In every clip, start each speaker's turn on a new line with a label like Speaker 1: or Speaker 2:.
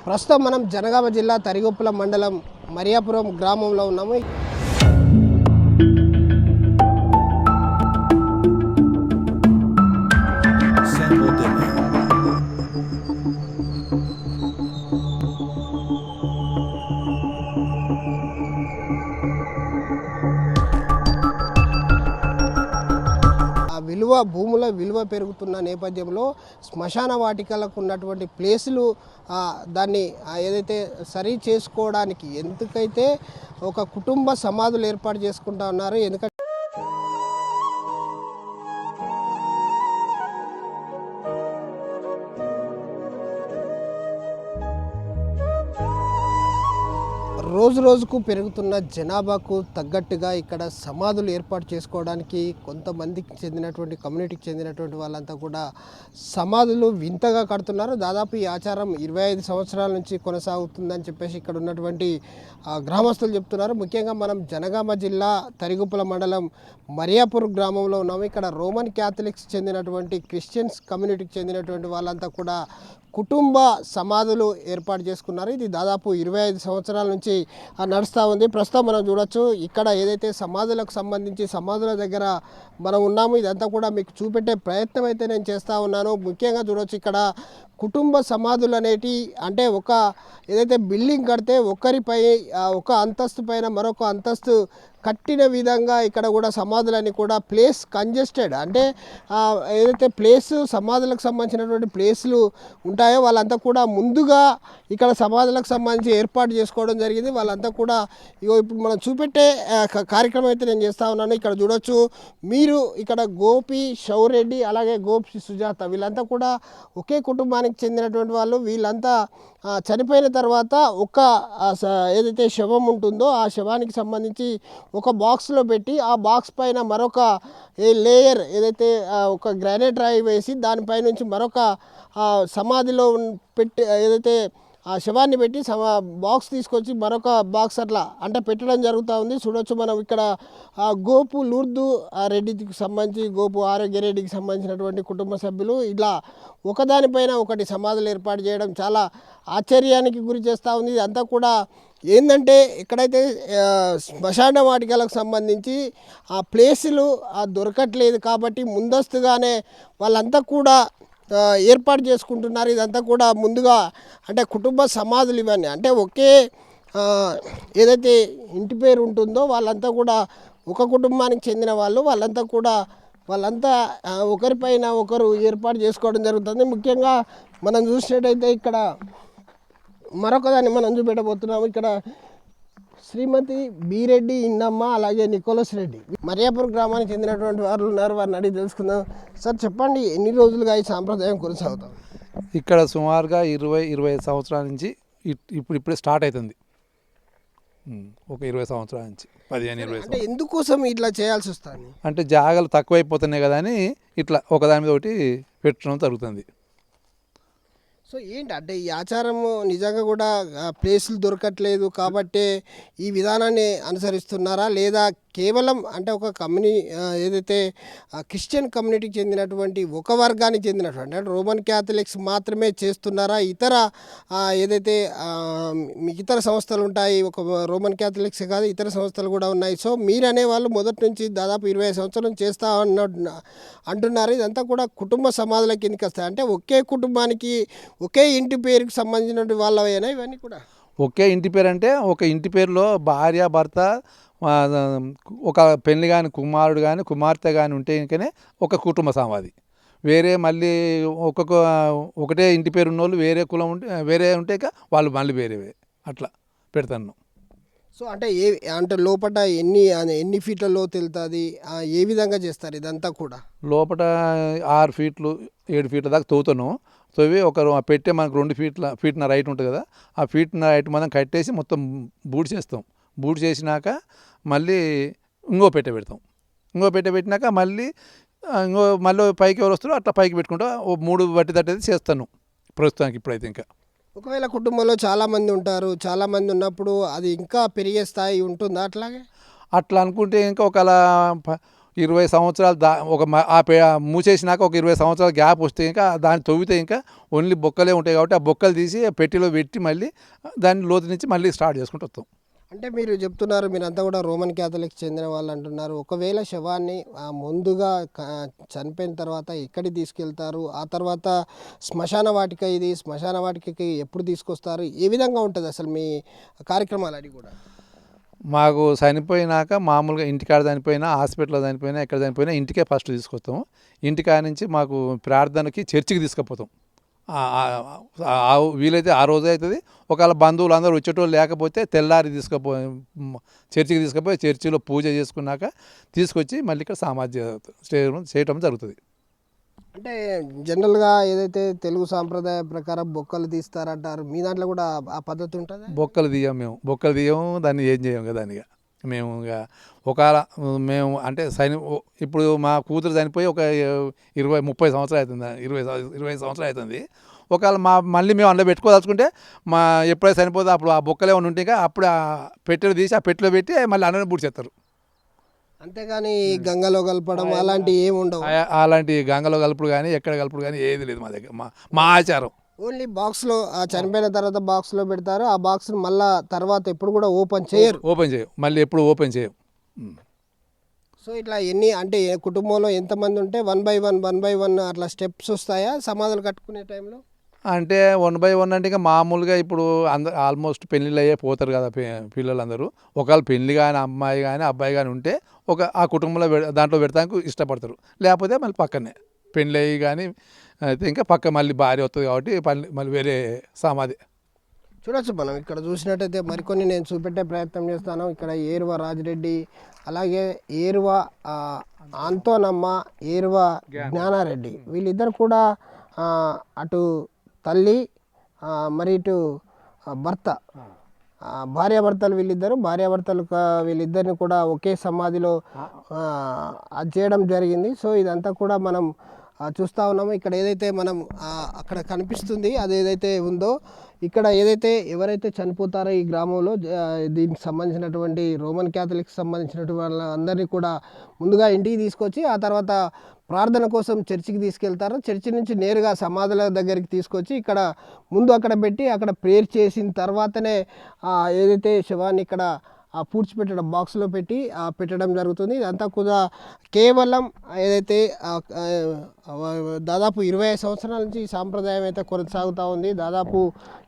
Speaker 1: ప్రస్తుతం మనం జనగామ జిల్లా తరిగొప్పుల మండలం మరియాపురం గ్రామంలో ఉన్నాము. భూముల విలువ పెరుగుతున్న నేపథ్యంలో శ్మశాన వాటికలకు ఉన్నటువంటి ప్లేసులు దాన్ని ఏదైతే సరి చేసుకోవడానికి ఎందుకైతే ఒక కుటుంబ సమాధులు ఏర్పాటు చేసుకుంటా ఉన్నారు. ఎందుకంటే రోజు రోజుకు పెరుగుతున్న జనాభాకు తగ్గట్టుగా ఇక్కడ సమాధులు ఏర్పాటు చేసుకోవడానికి కొంతమందికి చెందినటువంటి కమ్యూనిటీకి చెందినటువంటి వాళ్ళంతా కూడా సమాధులు వింతగా కడుతున్నారు. దాదాపు ఈ ఆచారం 25 సంవత్సరాల నుంచి కొనసాగుతుందని చెప్పేసి ఇక్కడ ఉన్నటువంటి గ్రామస్తులు చెప్తున్నారు. ముఖ్యంగా మనం జనగామ జిల్లా తరిగుప్పల మండలం మరియాపూర్ గ్రామంలో ఉన్నాము. ఇక్కడ రోమన్ క్యాథలిక్స్ చెందినటువంటి క్రిస్టియన్స్ కమ్యూనిటీకి చెందినటువంటి వాళ్ళంతా కూడా కుటుంబ సమాధులు ఏర్పాటు చేసుకున్నారు. ఇది దాదాపు 25 సంవత్సరాల నుంచి నడుస్తూ ఉంది. ప్రస్తుతం మనం చూడొచ్చు ఇక్కడ ఏదైతే సమాధులకు సంబంధించి సమాధుల దగ్గర మనం ఉన్నాము. ఇదంతా కూడా మీకు చూపెట్టే ప్రయత్నం అయితే నేను చేస్తూ ఉన్నాను. ముఖ్యంగా చూడొచ్చు ఇక్కడ కుటుంబ సమాధులు అనేటి అంటే ఒక ఏదైతే బిల్డింగ్ కడితే ఒకరిపై ఒక అంతస్తు పైన మరొక అంతస్తు కట్టిన విధంగా ఇక్కడ కూడా సమాధులని కూడా ప్లేస్ కంజెస్టెడ్ అంటే ఏదైతే ప్లేస్ సమాధులకు సంబంధించినటువంటి ప్లేస్లు ఉంటాయో వాళ్ళంతా కూడా ముందుగా ఇక్కడ సమాధులకు సంబంధించి ఏర్పాటు చేసుకోవడం జరిగింది. వాళ్ళంతా కూడా ఇప్పుడు మనం చూపెట్టే కార్యక్రమం అయితే నేను చేస్తూ ఉన్నాను. ఇక్కడ చూడొచ్చు మీరు ఇక్కడ గోపి షౌరెడ్డి అలాగే గోపి సుజాత వీళ్ళంతా కూడా ఒకే కుటుంబానికి చెందినటువంటి వాళ్ళు. వీళ్ళంతా చనిపోయిన తర్వాత ఒక ఏదైతే శవం ఉంటుందో ఆ శవానికి సంబంధించి ఒక బాక్స్లో పెట్టి ఆ బాక్స్ పైన మరొక లేయర్ ఏదైతే ఒక గ్రానైట్ రాయి వేసి దానిపై నుంచి మరొక సమాధిలో పెట్టి ఏదైతే ఆ శవాన్ని పెట్టి బాక్స్ తీసుకొచ్చి మరొక బాక్స్ అట్లా అంటే పెట్టడం జరుగుతూ ఉంది. చూడొచ్చు మనం ఇక్కడ గోపు లూర్దు రెడ్డికి సంబంధించి గోపు ఆరోగ్యరెడ్డికి సంబంధించినటువంటి కుటుంబ సభ్యులు ఇలా ఒకదానిపైన ఒకటి సమాధులు ఏర్పాటు చేయడం చాలా ఆశ్చర్యానికి గురి చేస్తూ ఉంది. ఇదంతా కూడా ఏంటంటే ఎక్కడైతే శ్మశాన వాటికలకు సంబంధించి ఆ ప్లేసులు దొరకట్లేదు కాబట్టి ముందస్తుగానే వాళ్ళంతా కూడా ఏర్పాటు చేసుకుంటున్నారు. ఇదంతా కూడా ముందుగా అంటే కుటుంబ సమాధులు ఇవన్నీ అంటే ఒకే ఏదైతే ఇంటి పేరు ఉంటుందో వాళ్ళంతా కూడా ఒక కుటుంబానికి చెందిన వాళ్ళంతా కూడా వాళ్ళంతా ఒకరిపైన ఒకరు ఏర్పాటు చేసుకోవడం జరుగుతుంది. ముఖ్యంగా మనం చూసినట్టయితే ఇక్కడ మరొక దాన్ని మనం చూపెట్టబోతున్నాము. ఇక్కడ శ్రీమతి బీరెడ్డి ఇన్నమ్మ అలాగే నికోలస్ రెడ్డి మరియాపూర్ గ్రామానికి చెందినటువంటి వారు ఉన్నారు. వారిని అడిగి తెలుసుకుందాం. సార్ చెప్పండి, ఎన్ని రోజులుగా ఈ సాంప్రదాయం కొనసాగుతాం?
Speaker 2: ఇక్కడ సుమారుగా 20-25 సంవత్సరాల నుంచి ఇప్పుడే స్టార్ట్ అవుతుంది. ఒక 20 సంవత్సరాల నుంచి 15-20
Speaker 1: అంటే ఎందుకోసం ఇట్లా చేయాల్సి వస్తుంది
Speaker 2: అంటే జాగాలు తక్కువైపోతున్నాయి కదా అని ఇట్లా ఒకదాని మీద ఒకటి పెట్టడం జరుగుతుంది.
Speaker 1: సో ఏంటి అంటే ఈ ఆచారము నిజంగా కూడా ప్లేసులు దొరకట్లేదు కాబట్టి ఈ విధానాన్ని అనుసరిస్తున్నారా లేదా కేవలం అంటే ఒక ఏదైతే క్రిస్టియన్ కమ్యూనిటీకి చెందినటువంటి ఒక వర్గానికి చెందినటువంటి అంటే రోమన్ క్యాథలిక్స్ మాత్రమే చేస్తున్నారా? ఇతర ఏదైతే ఇతర సంస్థలు ఉంటాయి, ఒక రోమన్ క్యాథలిక్స్ కాదు ఇతర సంస్థలు కూడా ఉన్నాయి. సో మీరు అనేవాళ్ళు మొదటి నుంచి దాదాపు 25 సంవత్సరాల నుంచి చేస్తా అంటున్నారు. ఇదంతా కూడా కుటుంబ సమాధుల కిందకి వస్తాయి. అంటే ఒకే కుటుంబానికి ఒకే ఇంటి పేరుకి సంబంధించినటువంటి వాళ్ళవేనా ఇవన్నీ కూడా?
Speaker 2: ఒకే ఇంటి పేరు అంటే ఒక ఇంటి పేరులో భార్య భర్త ఒక పెళ్లి కానీ కుమారుడు కానీ కుమార్తె కానీ ఉంటే ఇంకనే ఒక కుటుంబ సమాధి. వేరే మళ్ళీ ఒకటే ఇంటి పేరు ఉన్నోళ్ళు వేరే కులం ఉంటే వేరే ఉంటే వాళ్ళు మళ్ళీ వేరే అట్లా పెడతాను.
Speaker 1: సో అంటే అంటే లోపల ఎన్ని ఫీట్ల లోతు వెళ్తుంది, ఏ విధంగా చేస్తారు ఇదంతా కూడా?
Speaker 2: లోపల 6 ఫీట్లు 7 ఫీట్ల దాకా తవ్వుతాను. తవ్వి పెట్టే మనకు 2 ఫీట్న రైట్ ఉంటుంది కదా, ఆ ఫీట్న రైట్ మనం కట్టేసి మొత్తం బూడి చేస్తాం. బూడి చేసినాక మళ్ళీ ఇంకో పెడతాం. పెట్టినాక మళ్ళీ పైకి ఎవరు వస్తారో అట్లా పైకి పెట్టుకుంటా 3 బట్టి తట్టేది చేస్తాను ప్రస్తుతానికి. ఇప్పుడైతే ఇంకా
Speaker 1: ఒకవేళ కుటుంబంలో చాలామంది ఉంటారు, చాలామంది ఉన్నప్పుడు అది ఇంకా పెరిగే స్థాయి ఉంటుందా? అట్లాగే
Speaker 2: అట్లా అనుకుంటే ఇంకా ఒకవేళ 20 సంవత్సరాలు మూసేసినాక ఒక 20 సంవత్సరాల గ్యాప్ వస్తే ఇంకా దాన్ని తవ్వితే ఇంకా ఓన్లీ బొక్కలే ఉంటాయి కాబట్టి ఆ బొక్కలు తీసి పెట్టెలో పెట్టి మళ్ళీ దాన్ని లోతు నుంచి మళ్ళీ స్టార్ట్ చేసుకుంటూ వస్తాం.
Speaker 1: అంటే మీరు చెప్తున్నారు మీరంతా కూడా రోమన్ క్యాథలిక్స్ చెందిన వాళ్ళు అంటున్నారు. ఒకవేళ శవాన్ని ముందుగా చనిపోయిన తర్వాత ఎక్కడికి తీసుకెళ్తారు, ఆ తర్వాత శ్మశాన వాటిక, ఇది శ్మశాన వాటికకి ఎప్పుడు తీసుకొస్తారు, ఏ విధంగా ఉంటుంది అసలు మీ కార్యక్రమాలు అది కూడా?
Speaker 2: మాకు చనిపోయినాక మామూలుగా ఇంటికాడ చనిపోయినా, హాస్పిటల్లో చనిపోయినా, ఎక్కడ చనిపోయినా ఇంటికే ఫస్ట్ తీసుకొస్తాం. ఇంటికాడ నుంచి మాకు ప్రార్థనకి చర్చికి తీసుకుపోతాం. వీలైతే ఆ రోజే అవుతుంది. ఒకవేళ బంధువులు అందరూ వచ్చేటోళ్ళు లేకపోతే తెల్లారి చర్చికి తీసుకుపోయి చర్చిలో పూజ చేసుకున్నాక తీసుకొచ్చి మళ్ళీ ఇక్కడ సమాధి చేయటం జరుగుతుంది.
Speaker 1: అంటే జనరల్గా ఏదైతే తెలుగు సాంప్రదాయ ప్రకారం బొక్కలు తీస్తారంటారు, మీ దాంట్లో కూడా ఆ పద్ధతి ఉంటుంది?
Speaker 2: బొక్కలు తీయము, దాన్ని ఏం చేయం కదా దానిగా మేము ఒకవేళ మేము అంటే ఇప్పుడు మా కూతురు చనిపోయి ఒక 20-30 సంవత్సరాలు అవుతుంది, 20 సంవత్సరాలు అవుతుంది. ఒకవేళ మళ్ళీ మేము అందులో పెట్టుకోదలుచుకుంటే ఎప్పుడైతే చనిపోతే అప్పుడు ఆ బొక్కలు ఏమైనా ఉంటే అప్పుడు ఆ పెట్టెలు తీసి ఆ పెట్టెలో పెట్టి మళ్ళీ అన్ననే పూడ్చేస్తారు.
Speaker 1: అంతేగాని గంగలో కలపడం అలాంటివి ఏమి ఉండవు.
Speaker 2: అలాంటి గంగలో కలుపుడు కానీ ఎక్కడ కలుపుడు కానీ ఏది లేదు మా దగ్గర. మా ఆచారం
Speaker 1: ఓన్లీ బాక్స్లో చనిపోయిన తర్వాత బాక్స్లో పెడతారు. ఆ బాక్స్ను మళ్ళీ తర్వాత ఎప్పుడు కూడా ఓపెన్ చేయరు.
Speaker 2: మళ్ళీ ఎప్పుడు ఓపెన్ చేయం.
Speaker 1: సో ఇట్లా అంటే కుటుంబంలో ఎంతమంది ఉంటే 1 by 1 అట్లా స్టెప్స్ వస్తాయా సమాధులు కట్టుకునే టైంలో?
Speaker 2: అంటే 1 by 1 అంటే ఇంకా మామూలుగా ఇప్పుడు ఆల్మోస్ట్ పెళ్ళిళ్ళు అయ్యే పోతారు కదా పిల్లలందరూ. ఒకవేళ పెళ్ళి కానీ అమ్మాయి కానీ అబ్బాయి కానీ ఉంటే ఆ కుటుంబంలో దాంట్లో పెడతానికి ఇష్టపడతారు. లేకపోతే మళ్ళీ పక్కనే పెళ్ళి అయ్యి కానీ అయితే ఇంకా పక్క మళ్ళీ భార్య వస్తుంది కాబట్టి మళ్ళీ వేరే సమాధి
Speaker 1: చూడొచ్చు. మనం ఇక్కడ చూసినట్టయితే మరికొన్ని నేను చూపెట్టే ప్రయత్నం చేస్తాను. ఇక్కడ ఏరువ రాజిరెడ్డి, అలాగే ఏరువ ఆంతోనమ్మ, ఏరువ జ్ఞానారెడ్డి, వీళ్ళిద్దరు కూడా అటు తల్లి మరి ఇటు భర్త, భార్యాభర్తలు వీళ్ళిద్దరిని కూడా ఒకే సమాధిలో అది చేయడం జరిగింది. సో ఇదంతా కూడా మనం చూస్తూ ఉన్నాము. ఇక్కడ ఏదైతే మనం అక్కడ కనిపిస్తుంది అది ఏదైతే ఉందో, ఇక్కడ ఎవరైతే చనిపోతారో ఈ గ్రామంలో దీనికి సంబంధించినటువంటి రోమన్ క్యాథలిక్స్ సంబంధించినటువంటి వాళ్ళందరినీ కూడా ముందుగా ఇంటికి తీసుకొచ్చి ఆ తర్వాత ప్రార్థన కోసం చర్చికి తీసుకెళ్తారు. చర్చి నుంచి నేరుగా సమాధుల దగ్గరికి తీసుకొచ్చి ఇక్కడ ముందు అక్కడ పెట్టి అక్కడ ప్రేయర్ చేసిన తర్వాతనే ఏదైతే శవాన్ని ఇక్కడ పూడ్చిపెట్టడం బాక్స్లో పెట్టి పెట్టడం జరుగుతుంది. ఇదంతా కూడా కేవలం ఏదైతే దాదాపు 25 సంవత్సరాల నుంచి ఈ సాంప్రదాయం అయితే కొనసాగుతూ ఉంది. దాదాపు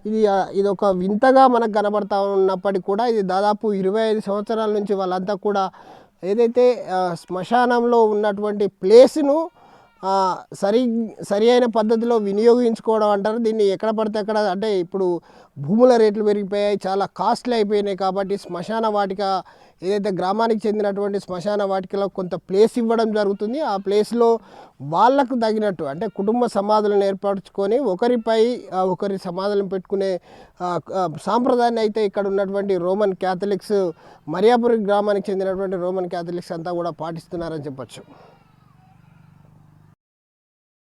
Speaker 1: ఇది ఒక వింతగా మనకు కనబడతా ఉన్నప్పటికీ కూడా ఇది దాదాపు 25 సంవత్సరాల నుంచి వాళ్ళంతా కూడా ఏదైతే శ్మశానంలో ఉన్నటువంటి ప్లేస్ను సరి అయిన పద్ధతిలో వినియోగించుకోవడం అంటారు. దీన్ని ఎక్కడ పడితే అక్కడ, అంటే ఇప్పుడు భూముల రేట్లు పెరిగిపోయాయి, చాలా కాస్ట్లీ అయిపోయినాయి. కాబట్టి శ్మశాన వాటిక ఏదైతే గ్రామానికి చెందినటువంటి శ్మశాన వాటికలో కొంత ప్లేస్ ఇవ్వడం జరుగుతుంది. ఆ ప్లేస్లో వాళ్ళకు తగినట్టు అంటే కుటుంబ సమాధులను ఏర్పరచుకొని ఒకరి సమాధులను పెట్టుకునే సాంప్రదాయాన్ని అయితే ఇక్కడ ఉన్నటువంటి రోమన్ క్యాథలిక్స్, మరియాపురి గ్రామానికి చెందినటువంటి రోమన్ క్యాథలిక్స్ అంతా కూడా పాటిస్తున్నారని చెప్పచ్చు.